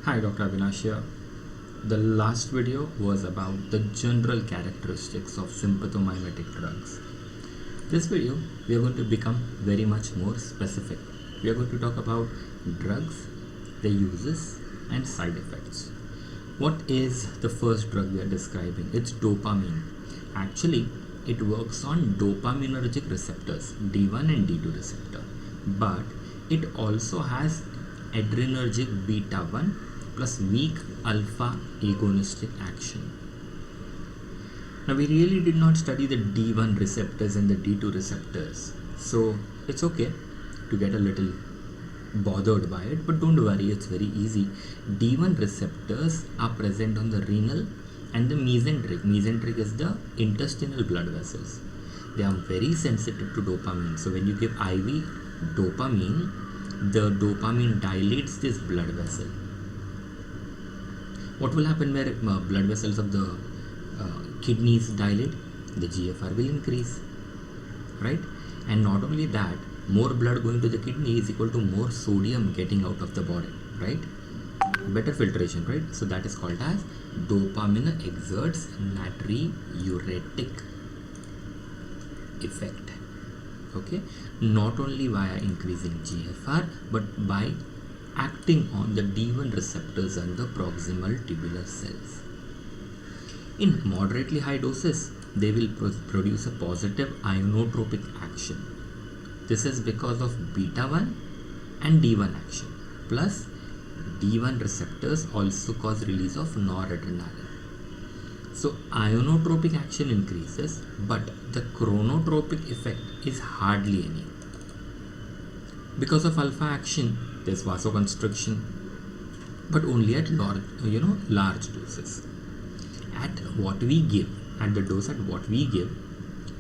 Hi, Dr. Avinash here. The last video was about the general characteristics of sympathomimetic drugs. This video, we are going to become very much more specific. We are going to talk about drugs, their uses, and side effects. What is the first drug we are describing? It's dopamine. Actually, it works on dopaminergic receptors, D1 and D2 receptor, but it also has adrenergic beta 1 plus weak alpha agonistic action. Now, we really did not study the D1 receptors and the D2 receptors, so it's okay to get a little bothered by it, but don't worry, it's very easy. D1 receptors are present on the renal and the mesenteric. Mesenteric is the intestinal blood vessels. They are very sensitive to dopamine. So when you give IV dopamine, the dopamine dilates this blood vessel. What will happen where blood vessels of the kidneys dilate? The GFR will increase, right? And not only that, more blood going to the kidney is equal to more sodium getting out of the body, right? Better filtration, right? So that is called as dopamine exerts natriuretic effect. Okay, not only via increasing GFR but by acting on the D1 receptors and the proximal tubular cells. In moderately high doses, they will produce a positive ionotropic action. This is because of beta 1 and D1 action. Plus, D1 receptors also cause release of noradrenaline. So, ionotropic action increases, but the chronotropic effect is hardly any. Because of alpha action, there's vasoconstriction, but only at large doses. At what we give, at the dose at what we give,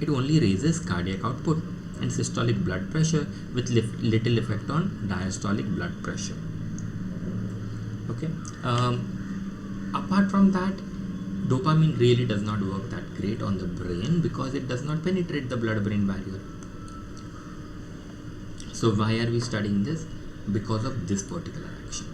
it only raises cardiac output and systolic blood pressure with little effect on diastolic blood pressure. Okay. Apart from that, dopamine really does not work that great on the brain because it does not penetrate the blood-brain barrier. So why are we studying this? Because of this particular action.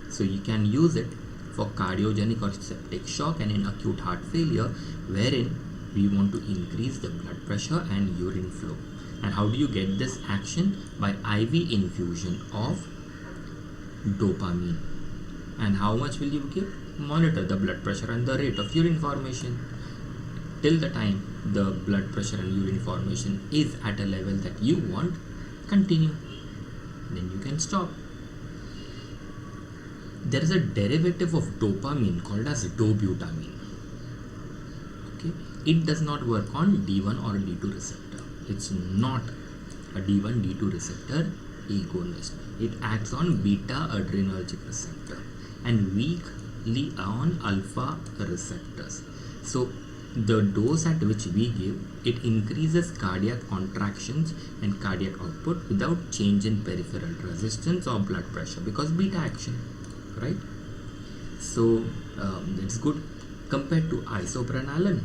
So you can use it for cardiogenic or septic shock and in acute heart failure, wherein we want to increase the blood pressure and urine flow. And how do you get this action? By IV infusion of dopamine. And how much will you give? Monitor the blood pressure and the rate of urine formation. Till the time the blood pressure and urine formation is at a level that you want, continue. Then you can stop. There is a derivative of dopamine called as dobutamine. Okay, it does not work on D1 or D2 receptor. It's not a D1 D2 receptor agonist. It acts on beta adrenergic receptor and weakly on alpha receptors. So the dose at which we give, it increases cardiac contractions and cardiac output without change in peripheral resistance or blood pressure because beta action, right? So it's good compared to isoprenaline.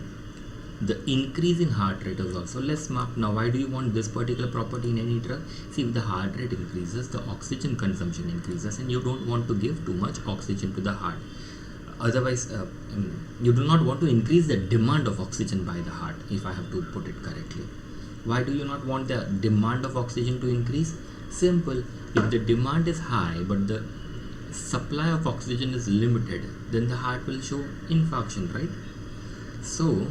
The increase in heart rate is also less marked. Now, why do you want this particular property in any drug? See, if the heart rate increases, the oxygen consumption increases, and you don't want to give too much oxygen to the heart. Otherwise, you do not want to increase the demand of oxygen by the heart, if I have to put it correctly. Why do you not want the demand of oxygen to increase? Simple. If the demand is high, but the supply of oxygen is limited, then the heart will show infarction, right? So,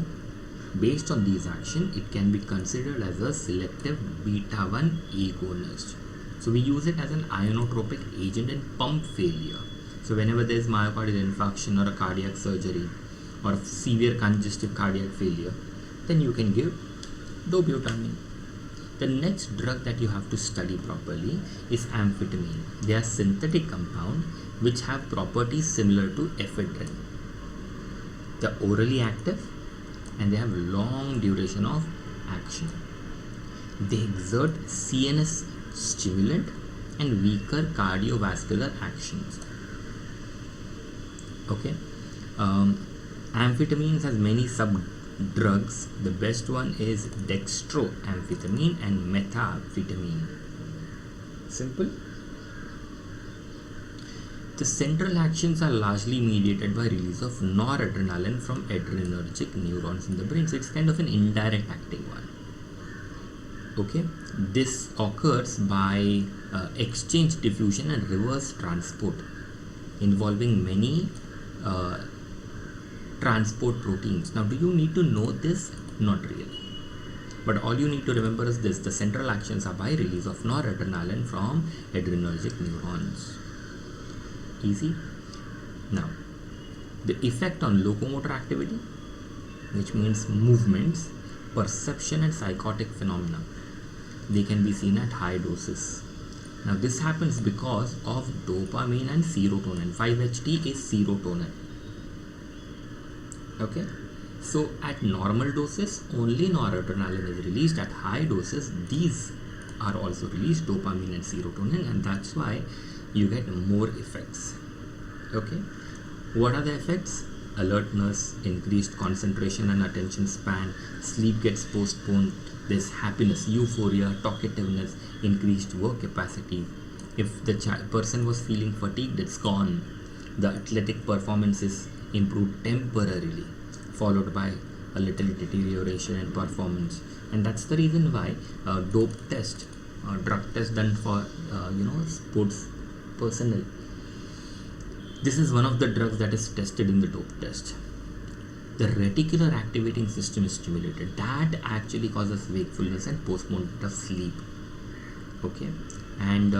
based on these actions, it can be considered as a selective beta 1 agonist. So we use it as an ionotropic agent in pump failure. So whenever there is myocardial infarction or a cardiac surgery or severe congestive cardiac failure, then you can give dobutamine. The next drug that you have to study properly is amphetamine. They are synthetic compounds which have properties similar to ephedrine. They are orally active and they have long duration of action. They exert CNS stimulant and weaker cardiovascular actions. Okay, amphetamines has many sub-drugs. The best one is dextroamphetamine and methamphetamine. Simple. The central actions are largely mediated by release of noradrenaline from adrenergic neurons in the brain. So it's kind of an indirect acting one. Okay, this occurs by exchange, diffusion, and reverse transport involving many transport proteins. Now, do you need to know this? Not really. But all you need to remember is this: the central actions are by release of noradrenaline from adrenergic neurons. Easy. Now, the effect on locomotor activity, which means movements, perception, and psychotic phenomena, they can be seen at high doses. Now, this happens because of dopamine and serotonin. 5-HT is serotonin. Okay, so at normal doses only noradrenaline is released. At high doses these are also released, dopamine and serotonin, and that's why you get more effects. Okay, what are the effects? Alertness, increased concentration and attention span, sleep gets postponed, there's happiness, euphoria, talkativeness, increased work capacity. If the person was feeling fatigued, it's gone. The athletic performance is improved temporarily, followed by a little deterioration in performance. And that's the reason why dope test, drug test done for sports personnel, this is one of the drugs that is tested in the dope test. The reticular activating system is stimulated. That actually causes wakefulness and postponement of sleep. Okay, and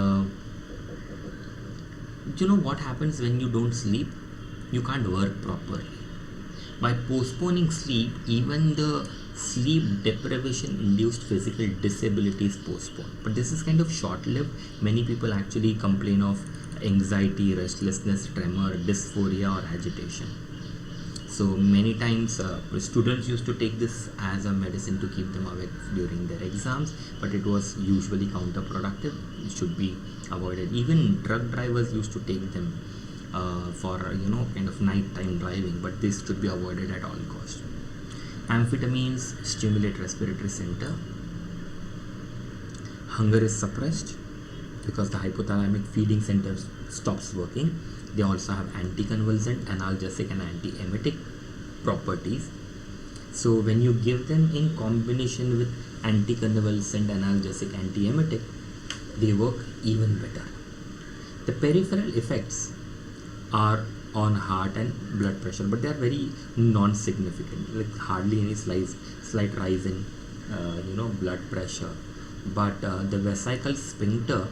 you know what happens when you don't sleep? You can't work properly. By postponing sleep, even the sleep deprivation induced physical disability is postponed. But this is kind of short lived. Many people actually complain of anxiety, restlessness, tremor, dysphoria, or agitation. So many times students used to take this as a medicine to keep them awake during their exams, but it was usually counterproductive. It should be avoided. Even drug drivers used to take them for kind of nighttime driving, but this should be avoided at all costs. Amphetamines stimulate respiratory center. Hunger is suppressed because the hypothalamic feeding center stops working. They also have anticonvulsant, analgesic, and antiemetic properties. So when you give them in combination with anticonvulsant, analgesic, antiemetic, they work even better. The peripheral effects are on heart and blood pressure, but they are very non-significant, like hardly any slight rise in blood pressure. But the vesical sphincter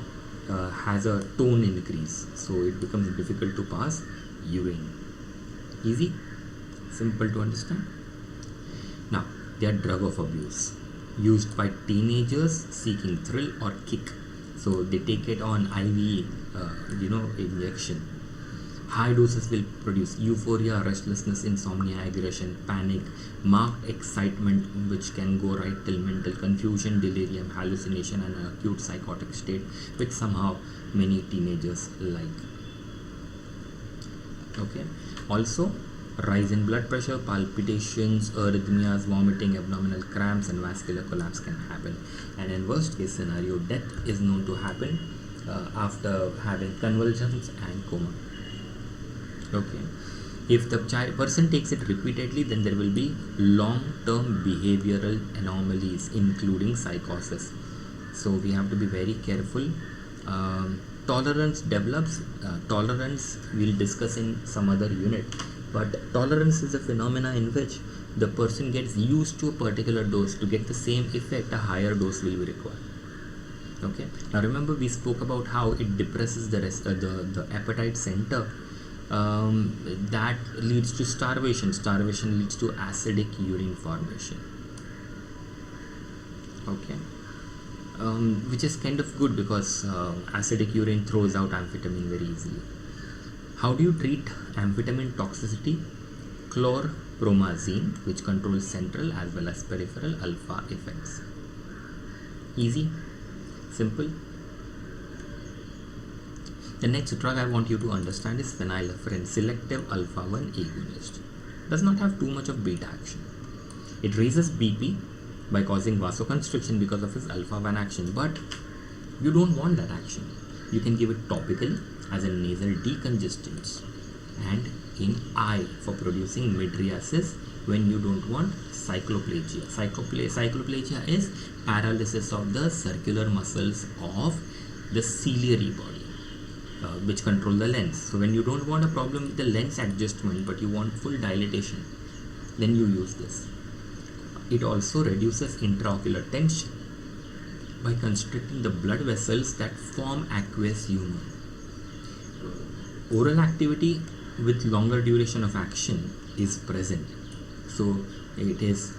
has a tone increase, so it becomes difficult to pass urine. Easy, simple to understand. Now, they are drug of abuse, used by teenagers seeking thrill or kick. So they take it on IV, injection. High doses will produce euphoria, restlessness, insomnia, aggression, panic, marked excitement, which can go right till mental confusion, delirium, hallucination, and an acute psychotic state, which somehow many teenagers like. Okay. Also, rise in blood pressure, palpitations, arrhythmias, vomiting, abdominal cramps, and vascular collapse can happen. And in worst case scenario, death is known to happen after having convulsions and coma. Okay, if the person takes it repeatedly, then there will be long-term behavioral anomalies, including psychosis. So we have to be very careful. Tolerance develops. Tolerance we'll discuss in some other unit. But tolerance is a phenomena in which the person gets used to a particular dose. To get the same effect, a higher dose will be required. Okay. Now remember, we spoke about how it depresses the appetite center. That leads to starvation. Starvation leads to acidic urine formation. Okay, which is kind of good because acidic urine throws out amphetamine very easily. How do you treat amphetamine toxicity? Chlorpromazine, which controls central as well as peripheral alpha effects. Easy, simple. The next drug I want you to understand is phenylephrine, selective alpha-1 agonist. Does not have too much of beta action. It raises BP by causing vasoconstriction because of its alpha-1 action, but you don't want that action. You can give it topically as a nasal decongestant, and in eye for producing mydriasis when you don't want cycloplegia. Cycloplegia is paralysis of the circular muscles of the ciliary body, which control the lens. So when you don't want a problem with the lens adjustment but you want full dilatation, then you use this. It also reduces intraocular tension by constricting the blood vessels that form aqueous humor. Oral activity with longer duration of action is present, so it is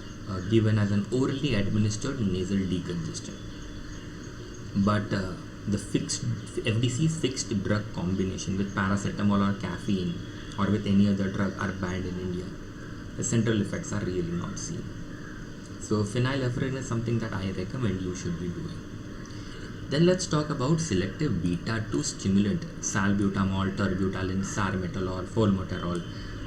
given as an orally administered nasal decongestant. But the FDC's fixed drug combination with paracetamol or caffeine or with any other drug are banned in India. The central effects are really not seen. So phenylephrine is something that I recommend you should be doing. Then let's talk about selective beta-2 stimulant, salbutamol, terbutaline, sarmetalol, formoterol,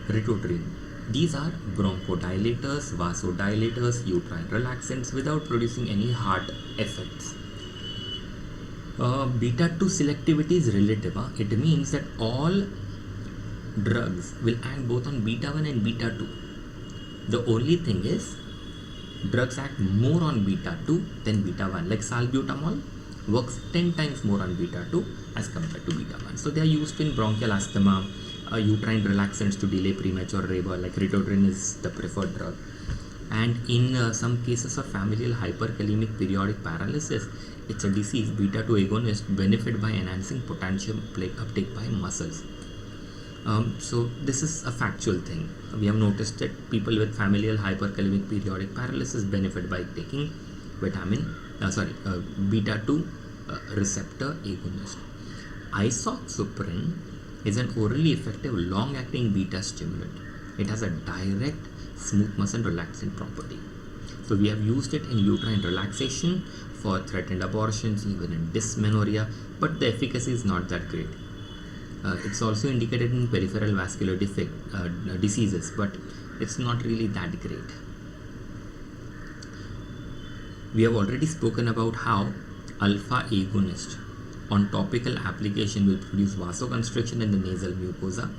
ritotrine. These are bronchodilators, vasodilators, uterine relaxants without producing any heart effects. Beta-2 selectivity is relative. It means that all drugs will act both on beta-1 and beta-2. The only thing is, drugs act more on beta-2 than beta-1. Like salbutamol works 10 times more on beta-2 as compared to beta-1. So they are used in bronchial asthma, uterine relaxants to delay premature labor, like ritotrine is the preferred drug. And in some cases of familial hyperkalemic periodic paralysis, it's a disease. Beta-2 agonists benefit by enhancing potassium uptake by muscles. So this is a factual thing. We have noticed that people with familial hyperkalemic periodic paralysis benefit by taking beta-2 receptor agonist. Isoxaprine is an orally effective long-acting beta stimulant. It has a direct smooth muscle relaxant property. So we have used it in uterine relaxation for threatened abortions, even in dysmenorrhea, but the efficacy is not that great. It's also indicated in peripheral vascular diseases, but it's not really that great. We have already spoken about how alpha agonist on topical application will produce vasoconstriction in the nasal mucosa,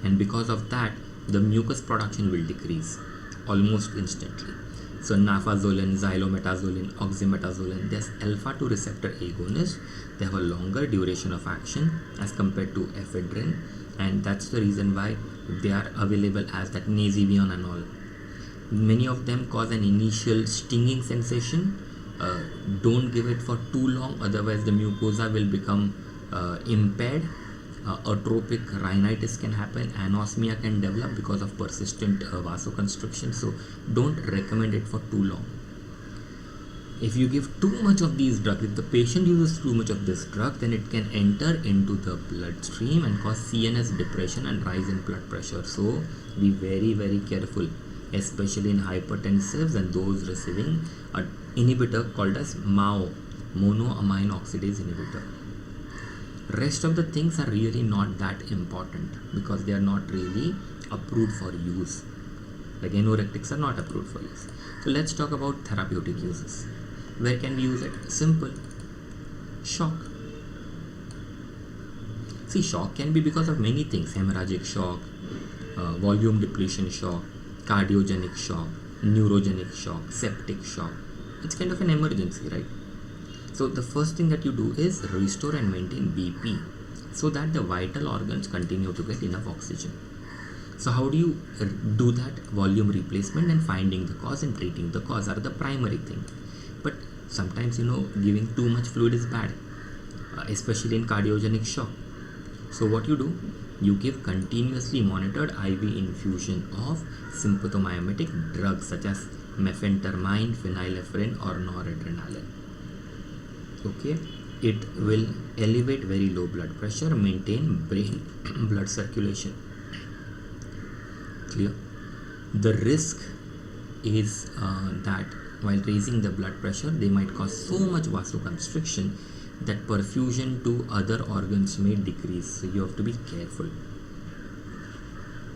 and because of that, the mucus production will decrease almost instantly. So nafazolin, xylometazoline, oxymetazoline, there's alpha-2 receptor agonists. They have a longer duration of action as compared to ephedrine, and that's the reason why they are available as that Nazivion and all. Many of them cause an initial stinging sensation. Don't give it for too long, otherwise the mucosa will become impaired. Atropic rhinitis can happen, anosmia can develop because of persistent vasoconstriction, so don't recommend it for too long. If you give too much of these drugs, if the patient uses too much of this drug, then it can enter into the bloodstream and cause CNS depression and rise in blood pressure. So be very, very careful, especially in hypertensives and those receiving an inhibitor called as MAO, monoamine oxidase inhibitor. Rest of the things are really not that important because they are not really approved for use. Like anorextics are not approved for use. So let's talk about therapeutic uses. Where can we use it? Simple. Shock. See, shock can be because of many things. Hemorrhagic shock, volume depletion shock, cardiogenic shock, neurogenic shock, septic shock. It's kind of an emergency, right? So the first thing that you do is restore and maintain BP so that the vital organs continue to get enough oxygen. So how do you do that? Volume replacement and finding the cause and treating the cause are the primary thing. But sometimes, giving too much fluid is bad, especially in cardiogenic shock. So what you do? You give continuously monitored IV infusion of sympathomimetic drugs such as mephentermine, phenylephrine or noradrenaline. Okay, it will elevate very low blood pressure, maintain brain blood circulation. Clear? The risk is that while raising the blood pressure, they might cause so much vasoconstriction that perfusion to other organs may decrease. So you have to be careful.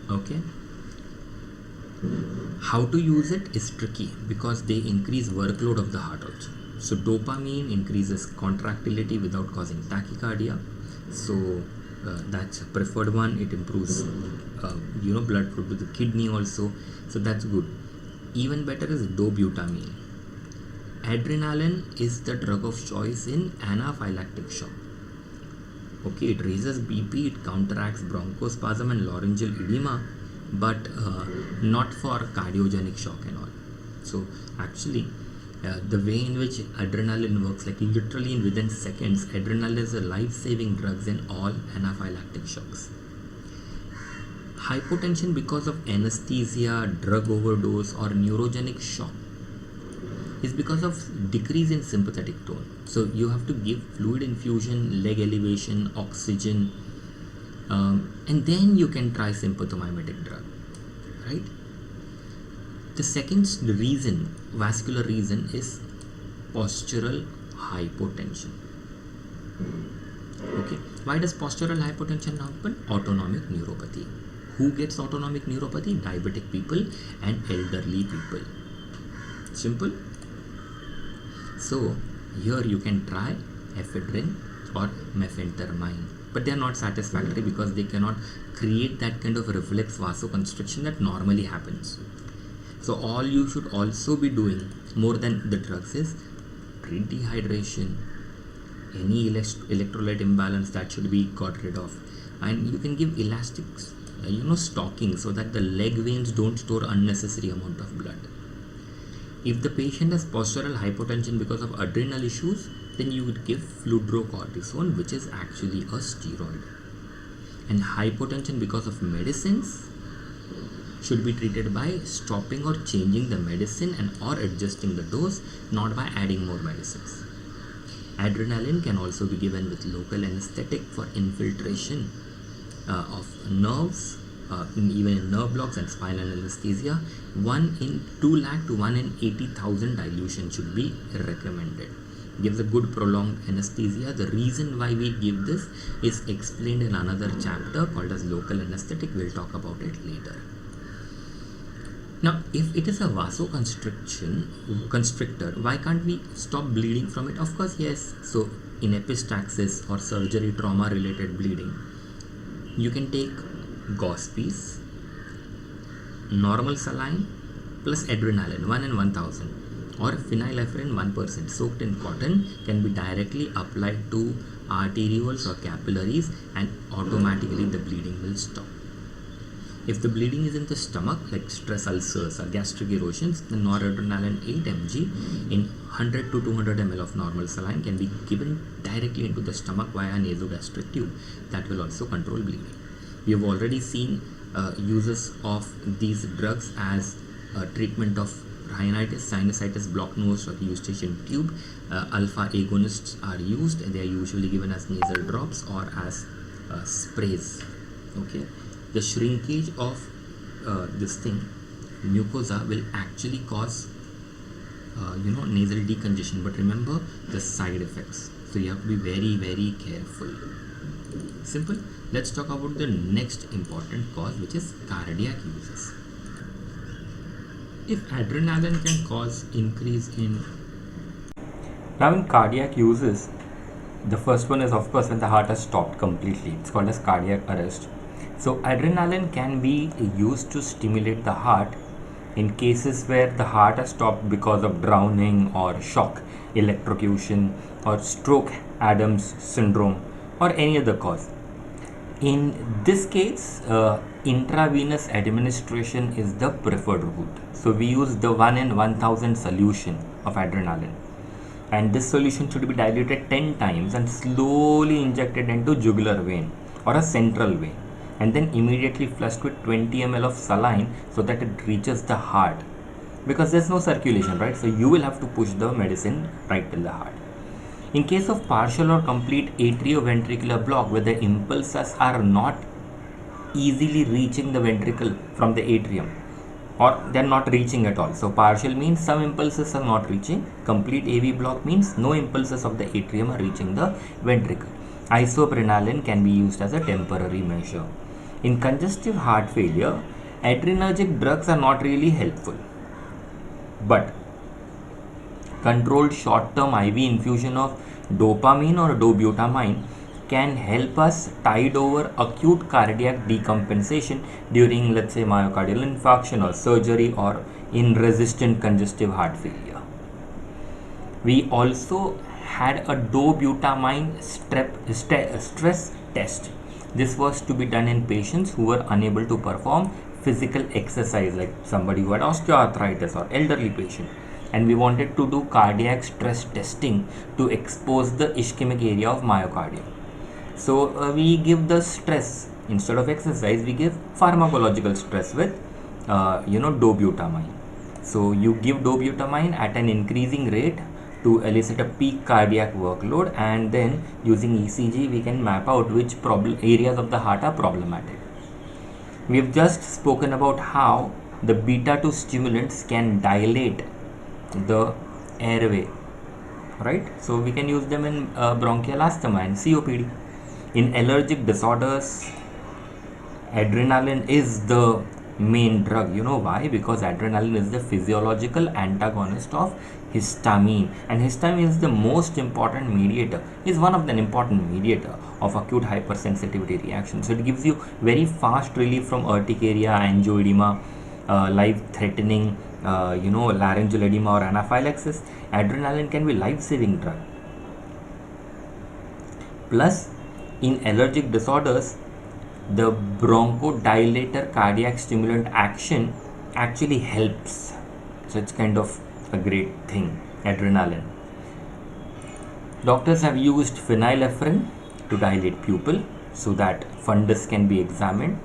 Okay. How to use it is tricky because they increase workload of the heart also. So dopamine increases contractility without causing tachycardia. So that's a preferred one. It improves blood flow to the kidney also, so that's good. Even better is dobutamine. Adrenaline is the drug of choice in anaphylactic shock. Okay, it raises BP, it counteracts bronchospasm and laryngeal edema, but not for cardiogenic shock and all. So actually, the way in which adrenaline works, like literally within seconds, adrenaline is a life-saving drug in all anaphylactic shocks. Hypotension because of anesthesia, drug overdose, or neurogenic shock is because of decrease in sympathetic tone. So you have to give fluid infusion, leg elevation, oxygen, and then you can try sympathomimetic drug, right? The second reason, vascular reason, is postural hypotension. Okay, why does postural hypotension happen? Autonomic neuropathy. Who gets autonomic neuropathy? Diabetic people and elderly people. Simple. So here you can try ephedrine or mephentermine, but they are not satisfactory because they cannot create that kind of reflex vasoconstriction that normally happens. So all you should also be doing more than the drugs is treat dehydration, any electrolyte imbalance that should be got rid of, and you can give elastic stocking so that the leg veins don't store unnecessary amount of blood. If the patient has postural hypotension because of adrenal issues, then you would give fludrocortisone, which is actually a steroid. And hypotension because of medicines should be treated by stopping or changing the medicine and or adjusting the dose, not by adding more medicines. Adrenaline can also be given with local anesthetic for infiltration of nerves, even in nerve blocks and spinal anesthesia. 1 in 2 lakh to 1 in 80,000 dilution should be recommended. Gives a good prolonged anesthesia. The reason why we give this is explained in another chapter called as local anesthetic. We'll talk about it later. Now, if it is a vasoconstrictor, why can't we stop bleeding from it? Of course, yes. So, in epistaxis or surgery trauma related bleeding, you can take gauze piece, normal saline plus adrenaline 1 in 1000, or phenylephrine 1% soaked in cotton can be directly applied to arterioles or capillaries, and automatically the bleeding will stop. If the bleeding is in the stomach, like stress ulcers or gastric erosions, then noradrenaline 8 mg in 100 to 200 ml of normal saline can be given directly into the stomach via a nasogastric tube. That will also control bleeding. We have already seen uses of these drugs as treatment of rhinitis, sinusitis, blocked nose, or the eustachian tube. Alpha agonists are used, and they are usually given as nasal drops or as sprays. Okay, the shrinkage of this thing, mucosa, will actually cause nasal decongestion, but remember the side effects, so you have to be very, very careful. Simple. Let's talk about the next important cause, which is cardiac uses. If adrenaline can cause increase in... Now in cardiac uses, the first one is of course when the heart has stopped completely. It's called as cardiac arrest. So adrenaline can be used to stimulate the heart in cases where the heart has stopped because of drowning or shock, electrocution, or stroke Adams syndrome, or any other cause. In this case, intravenous administration is the preferred route. So we use the 1 in 1000 solution of adrenaline, and this solution should be diluted 10 times and slowly injected into jugular vein or a central vein, and then immediately flushed with 20 ml of saline so that it reaches the heart, because there's no circulation, right? So you will have to push the medicine right till the heart. In case of partial or complete atrioventricular block, where the impulses are not easily reaching the ventricle from the atrium, or they're not reaching at all. So partial means some impulses are not reaching. Complete AV block means no impulses of the atrium are reaching the ventricle. Isoprenaline can be used as a temporary measure. In congestive heart failure, adrenergic drugs are not really helpful, but controlled short-term IV infusion of dopamine or dobutamine can help us tide over acute cardiac decompensation during, let's say, myocardial infarction or surgery or in resistant congestive heart failure. We also had a dobutamine stress test. This was to be done in patients who were unable to perform physical exercise, like somebody who had osteoarthritis or elderly patient, and we wanted to do cardiac stress testing to expose the ischemic area of myocardium. So we give the stress instead of exercise. We give pharmacological stress with dobutamine. So you give dobutamine at an increasing rate to elicit a peak cardiac workload, and then using ECG we can map out which areas of the heart are problematic. We have just spoken about how the beta 2 stimulants can dilate the airway, right? So we can use them in bronchial asthma and COPD. In allergic disorders, adrenaline is the main drug. You know why? Because adrenaline is the physiological antagonist of histamine, and histamine is the most important mediator, is one of the important mediator of acute hypersensitivity reaction. So it gives you very fast relief from urticaria, angioedema, life-threatening laryngeal edema or anaphylaxis. Adrenaline can be life-saving drug. Plus, in allergic disorders, the bronchodilator cardiac stimulant action actually helps. So it's kind of a great thing, adrenaline. Doctors have used phenylephrine to dilate pupil so that fundus can be examined.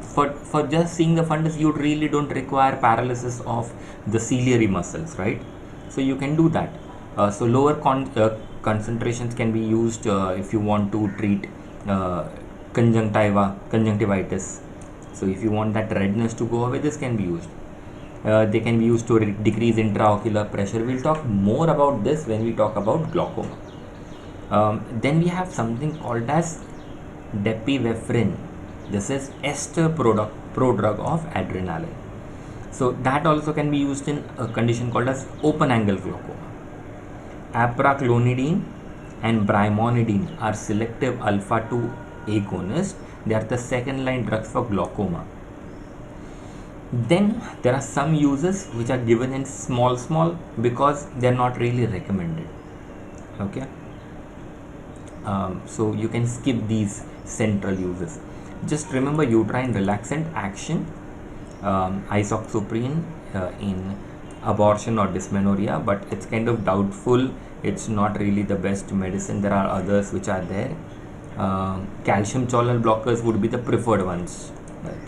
For just seeing the fundus, you really don't require paralysis of the ciliary muscles, right? So you can do that. So lower concentrations can be used if you want to treat conjunctivitis. So if you want that redness to go away, this can be used. They can be used to decrease intraocular pressure. We'll talk more about this when we talk about glaucoma. Then we have something called as depivefrin. This is ester prodrug of adrenaline. So that also can be used in a condition called as open angle glaucoma. Apraclonidine and brimonidine are selective alpha 2 agonists. They are the second line drugs for glaucoma. Then there are some uses which are given in small because they are not really recommended. Okay. So you can skip these central uses. Just remember uterine relaxant action, isoxaprine in abortion or dysmenorrhea, but it's kind of doubtful. It's not really the best medicine. There are others which are there. Calcium channel blockers would be the preferred ones.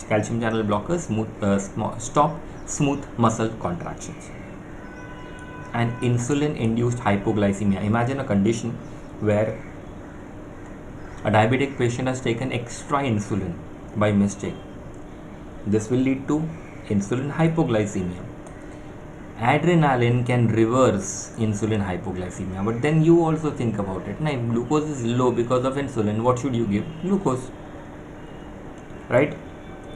Calcium channel blockers stop smooth muscle contractions. And insulin induced hypoglycemia. Imagine a condition where a diabetic patient has taken extra insulin by mistake. This will lead to insulin hypoglycemia. Adrenaline can reverse insulin hypoglycemia, but then you also think about it. Now, if glucose is low because of insulin, what should you give? Glucose, right?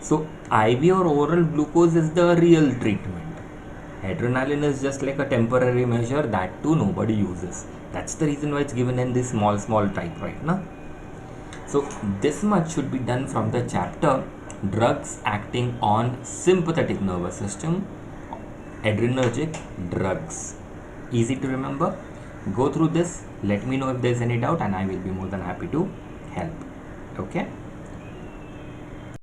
So IV or oral glucose is the real treatment. Adrenaline is just like a temporary measure that too nobody uses. That's the reason why it's given in this small type, right now. So this much should be done from the chapter drugs acting on sympathetic nervous system, adrenergic drugs. Easy to remember. Go through this, let me know if there's any doubt, and I will be more than happy to help. Okay.